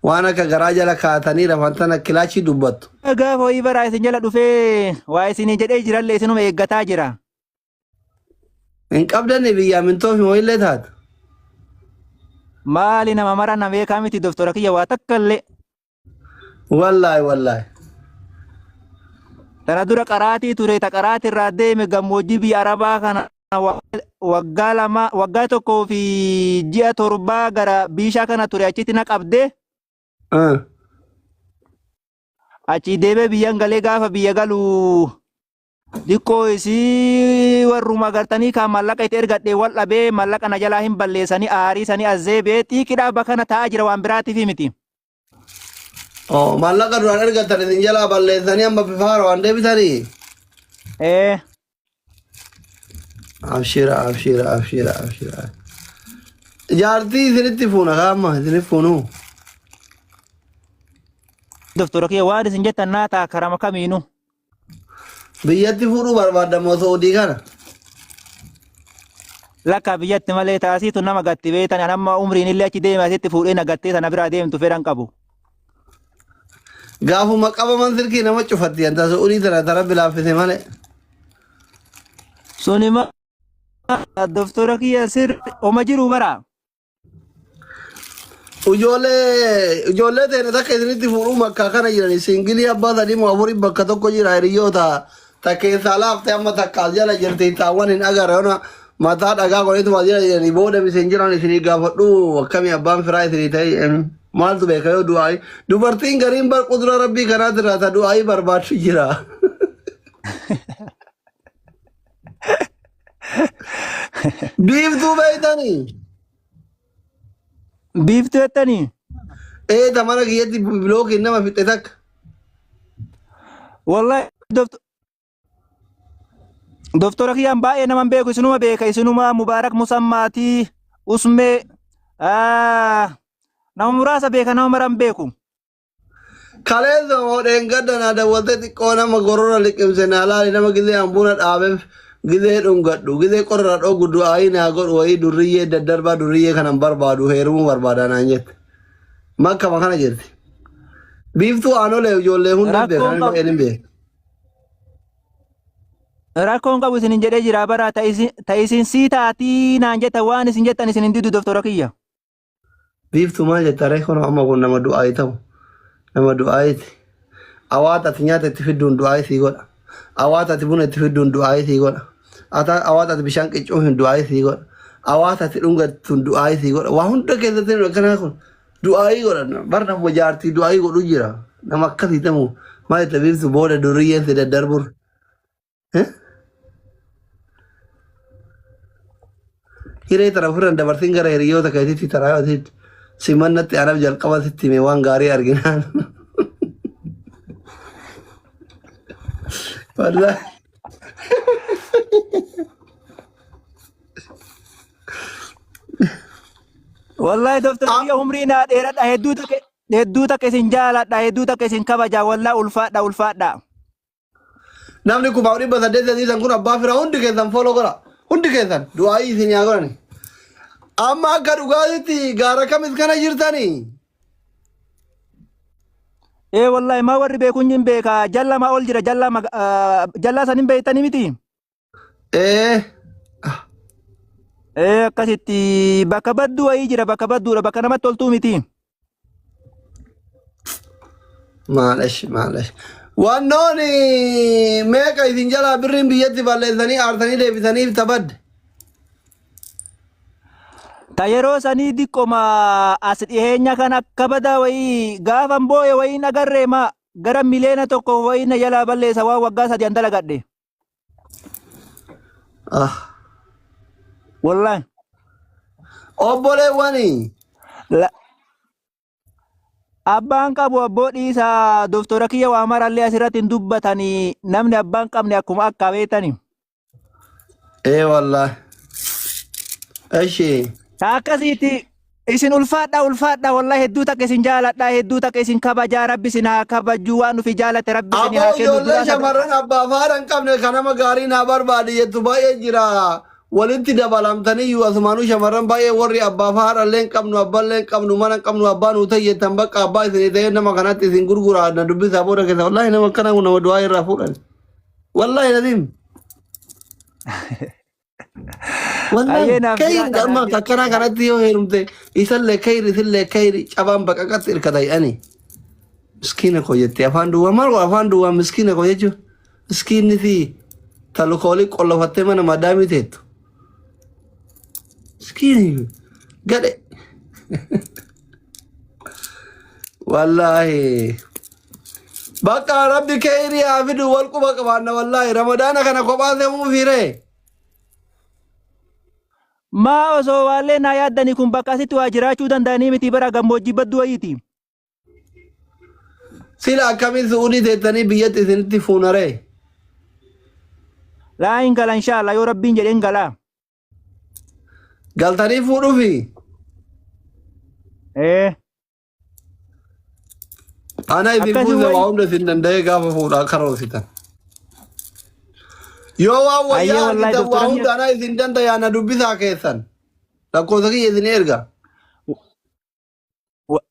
وانا كجراجة لك هاتني رفانتنا كلاشي دبت Gaafa wayii bara isin jala dhufee waa isinii jedhee jirallee isinuma eeggataa jira. ان قبضني بيا من توفي مويلة هات Maali nama mara na beekaa miti doktora kiyya waa takka illee. والله والله Tana dura qaraatii ture ta qaraatii irraa deeme gammoojjii biyya Arabaa kana waggaa tokkoo fi ji'a torbaa gara Biishaa kana ture achitti na qabdee اه achii deebee biyyan galee gaafa biyya galuu dikkoo isii warruma gartanii kan mallaqa itti ergadhee wal dhabee mallaqa na jalaa hin balleessanii aarii sanii azzeebee xiiqidhaa bakka na taa'aa jira waan biraatiif miti. اه مالك دوان ارغا تري جلا بالله ثاني ام بفار وان دي بتاري ابشر ابشر ابشر ابشر جارتي ذنتي فونا كاما ذنتي فونو Doktora kiyya waan isin jettan naa ta'a karama kamiinu. بيتي فونو برباد موتو دي كان Lakka biyyatti malee taasisu nama gatti beetan anamma umriin illee achi deeme asitti fuudhee na gattee sana biraa deemtu fedhan qabu. غافو مقابا منزل كي نما چفتي انت سوري ترى بلا في مالي Sunima doktora kiyya sir oma jiru bara. ujolle te na take ذنتي فونو مكا كان يراني سنجلي ابا دي مو ابوري بكتو كو جيرا ريوتا تكي سالاف تي اما تكالجلا جرتي تاوان ان اگر انا متا دغا کو تو ماجي يعني بوده بسنجران سني غافدو كمي ابان فراي تري تاي مال تو بكيو دعاي دوبرتين غريم بر قدر ربي كنا ترى دعاي برباد جيرا بيف تو بيتاني Biiftuu jettanii ايه تمانا كيتي بلوك انما في تك wallahi doktora kiyyaan baay'ee naman beeku isinuma beeka isinuma Mubaarak Musammaatii Usmee nama muraasa beeka nama maran beeku. kaleessa moodeen gaddanaa daawwattee xiqqoo nama gorora liqimse naalaali nama gizee hambuuna dhaabeef gizee dhungadhu gizee qorra dhogu du'aayi naa godhu wayii durriyyee daddarbaa durriyyee kanan barbaadu heerumuu barbaadaa naan jette makkama kana jirti biiftuu aanolee ijoollee hunda beekan hin beeku Rakkoon qabu isin jedhee jira bara ta isin sii taatii naan jetta waan isin jettan isin hin didu doktora kiyya. biiftuu maal jetta reekoon amma kun nama du'aayi ta'u nama du'aayiiti awaata ati nyaata itti fidduun du'aayi sii godha awaata ati buna itti fidduun du'aayi sii godha awaata ati bishaan qiccuu hin du'aayi sii godha awaata ati dhungattuun du'aayi sii godha waa hunda keessatti akkanaa kun du'aayi godha bar nama jaartii du'aayi godhu jira nama akkasii ta'u maal itti biiftu booda durriyyeen si daddarbur hiree tana ofirran dabartiin gara hiriyoota keetitti taraayootitti simannatti anaaf jalqabatitti hime waan gaarii arginaan والله Wallahi doktora kiyya umrii naa dheeradha hedduu takka isin jaaladha hedduu takka isin kabaja wallahi ulfaadha. namni kun baawudhi basadee sadiisan kun abbaa fira hundi keessan fooloo godha hundi keessan du'aayii isin yaa godhani amma akka dhugaatitti gaara kamis kana jirtanii Wallahi ma warri beekun hin beeka jalla ma ol jira jalla san hin beektanii miti. Akkasitti bakka badduu wayii jira bakka badduudha bakka namatti toltuu miti. maalash wannooni meeqa isin jalaa birriin biyyatti balleessanii aarsanii deebisaniif tabadde Ta yeroo sanii diqqoma as dhiheenya kan akka badaa wayii gaafan booye wayii nagarree ma gara miliyoona tokko wayii na jalaa balleessa waan waggaa 3 an dalagadhe. Wallahi. obboleewwani Abbaan qabu abboo dhiisaa doktora kiyya waa marallee asirratti hin dubbatanii namni abbaan qabne akkuma akka beetani. wallahi eshi Akkasitti isin ulfaadha wallahi hedduu takka isin jaaladha hedduu takka isin kabajaa rabbi isin haa kabajuu waan nufi jaalate rabbi isin haa aboo ijoollee shamarran abbaa faadhan qabne kanama gaarii naa barbaadi jettu baay'ee jira walitti dabalamtanii iyyuu asumaanuu shamarran baay'ee warri abbaa fi haadha illee hin qabnu abbaa illee hin qabnu mana hin qabnu abbaa nuu tayyattan bakka abbaa isinii ta'ee nama kanatti isin gurguraa na dubbisaa booda keessa wallaahi nama akkana nama du'aa irraa fuudhan wallaahi nadiim wallaahi kayri amma akkana kanatti yoo heerumte isallee kayri isillee kayri cabaan baqaqatti hirkata jedhani miskiina koo jettee afaan duwwaa maal afaan duwwaa miskiina koo jechuun miskiinni fi talukoolii qollofattee mana madaamii teettu miskiini gade wallaahi bakka rabbi kayri haa fidu wal quba qabaanna wallaahi ramadaana kana kophaa seemuu fiiree maa osoo waallee naa yaaddanii kun bakka asitti waa jiraachuu danda'anii miti bara gammoojjii badduu wayiiti. Sila akkamiin su'uudii teettanii biyyatti isinitti fuunaree? Laa hin gala inshaalla yoo rabbiin jedheen galaa. Galtanii fuudhuufi? Ana isin fuuse waa hunda isin danda'ee gaafa fuudhaa karoorsitan. Yoo waan wayyaa argitan waa hunda ana isin dandayaa na dubbisaa keessan. Lakkoofsa kiyya isin erga.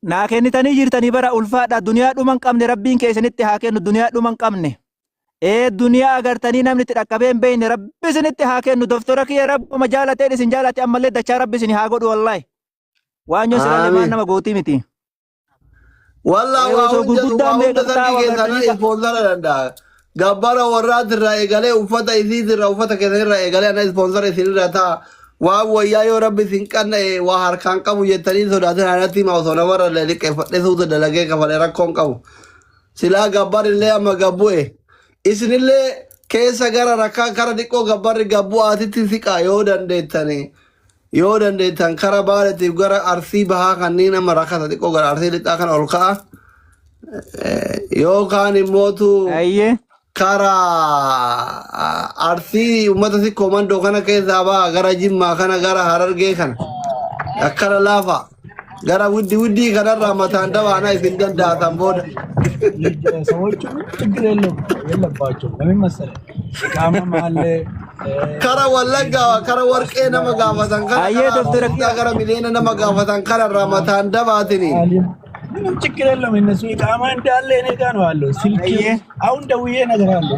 Naa kennitanii jirtanii bara ulfaadha duniyaa dhuman qabne rabbiin keessanitti haa kennu duniyaa dhuman qabne. Duniyaa agartanii namni itti dhaqqabee hin beekne rabbi isinitti haa kennu doktora kiyya rabbuma jaalateen isin jaalate ammallee dachaa rabbi isin haa godhu wallaahi. Waan yoo siraalee maan nama gootii miti. Wallaahi waa hunda sabbii keessanii ispoonsara danda'a. Gabbara warraati irraa eegalee uffata isiitirraa uffata keessanirraa eegalee ana ispoonsara isinirraa ta'a. Waa wayyaa yoo rabbi isin qanna'e waa harkaan qabu jettanii sodaatan anatti hima osoo namarra liqeeffadhe suuta dalagee kafalee rakkoon qabu. Silaa gabbarillee amma gabbu'e. Isinillee keessa gara rakkaa kara xiqqoo gabbarri gabbu'aatitti siqaa yoo dandeettan kara baadatiif gara arsii bahaa kanneen amma rakkata xiqqoo gara arsii lixaa kana ol ka'a. Yookaan immootu kara arsii uummata sikkoo mandoo kana keessaa ba'a gara jimmaa kana gara harargee kana akkana laafa gara widdii kanarraa mataan dabaana isin danda'atan booda. Kara wallaggaa kara warqee nama gaafatan kana gara miliyoona nama gaafatan kanarraa mataan dabaatini. ምንም ችግር የለም እነሱ ኢቃማ እንዳለ እኔ ጋር ነው አለው ስልክ አሁን ደውዬ እነግርሃለሁ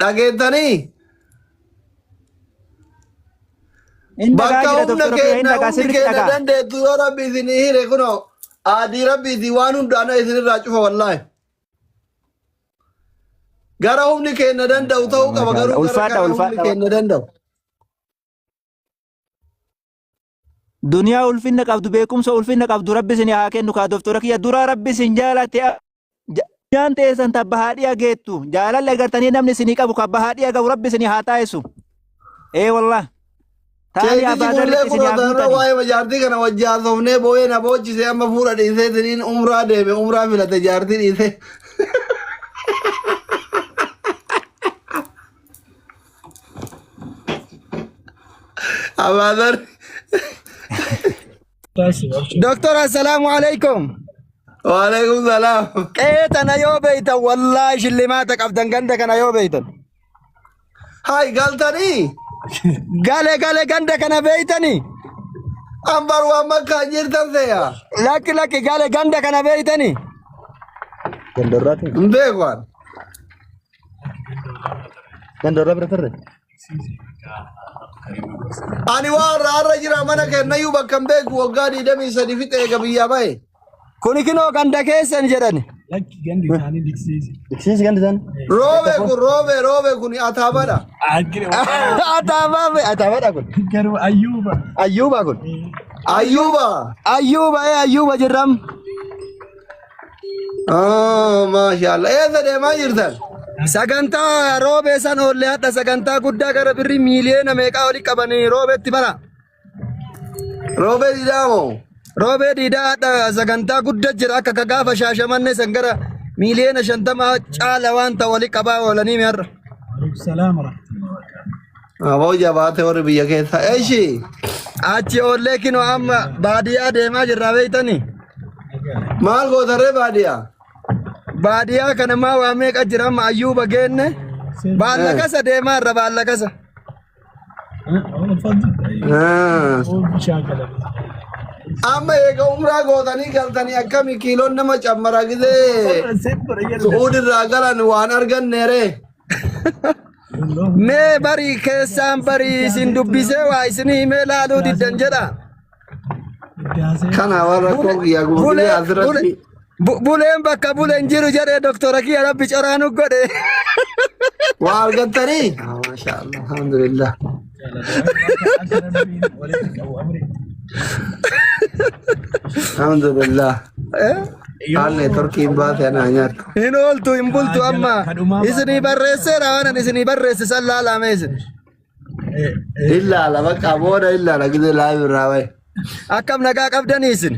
ዳጌተኒ bakka humna keenya dandeettu yoo rabbi isinii hire kuno aadii rabbiiti waan hundaana isinirraa cufa wallaahi gara humni keenya danda'u ta'uu qaba garuu gara humni keenya danda'u. Duniyaa ulfinna qabdu beekumsa ulfinna qabdu rabbi isin haa kennu kaa doktora kiyya dura rabbi isin jaalate nyaan teessan tabba haadhiya geettu jaalalle agartanii namni isinii qabu kabba haadhiya gabu rabbi isin haa taa'isu. Wallah. Taani abaadarri isin haa fuutani. Waa'ee majaartii kana wajjaasofnee boo'ee na boochisee amma fuudha dhiisee isiniin umraa deeme umraa filate jaartii dhiisee. Abaadarri. دكتور السلام عليكم. وعليكم السلام. كيف أنا يو بيتا والله اللي ما تقبضن عندك أنا يو بيتا. هاي قالتني. قال عندك أنا بيتني. أمبر وما كان يرتم فيها. لك قال عندك أنا بيتني. كندراتي. مبيكوان. كندرات برتر. Ani waan raarra jira mana kenna yuu bakka hin beeku waggaa 23 fixe eega biyyaa bahe. Kuni kinoo ganda keessan jedhani. lakki gandi isaanii diksiisi. Diksiisi gandi isaanii. Roobe kun ataabadha. Ataabadha kun. Garuu ayyuuba. Ayyuuba kun. Ayyuuba jirram. Maashaallah. Eessa deemaa jirtan? Sagantaa roobee san oollee hadha sagantaa guddaa gara birrii miiliyoona meeqaa oli qabanii roobeetti bara. Roobee diidaa moo? Roobee diidaa hadha sagantaa guddaa jira akka gaafa Shaashamannee san gara miiliyoona 50 caala waan ta'u oli qabaa oolanii mi'arra. Salaam Aboo jabaate warri biyya keessa. Eeshi. Achi oollee kinoo amma baadiyyaa deemaa jirra beeytanii. Maal gootarree baadiyyaa? Baadiyyaa kana maa waa meeqa jira amma ayyuuba geenne baalla kasa deemaa irra baalla kasa. Amma eega umraa gootanii galtanii akkami kiiloon nama cammara gisee su'uud irraa galan waan arganneere. Mee barii keessaan barii isin dubbisee waa isinii himee laaluu diddan jedha. Kana warra koo guyyaa guutuu asirratti. Buleen bakka buleen jiru jedhee doktora kiyya rabbi coraanu godhe. Waa argattanii? Maashaallah, alhamdulillah. Alhamdulillah. Haalli turkiin baatee naa nyaattu. Hin ooltu hin bultu amma. Isinii barreesseera waan isinii barreesse san laalame isin. Illaala bakka booda illaala gisee laabii irraa wayi. Akkam nagaa qabdanii isin?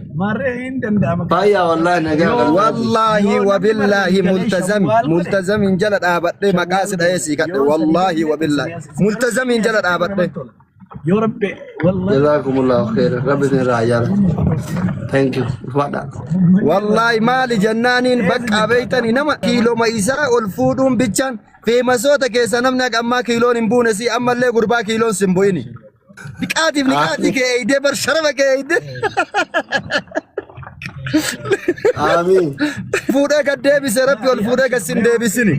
Fayyaa wallahi nagaa qabdanii. Wallahi wabillahi multazamiin jala dhaabadhee maqaa si dhahee sii kadhe. Wallahi wabillahi multazamiin jala dhaabadhee. يا ربي والله جزاكم الله خير ربنا راجع ثانك يو فدا والله مالي جنانين بقى بيتني نما كيلو ما يسرا الفودون بيتشان في مسوتا كيسا نمنا اما كيلو نبونسي اما اللي قربا كيلو سمبويني نكاتي كيدي برشربه كيدي آمين فودا كديبس ربي والفودا كسن ديبسني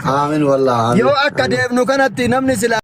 آمين والله يو اكا ديب نو كانت نمني سلا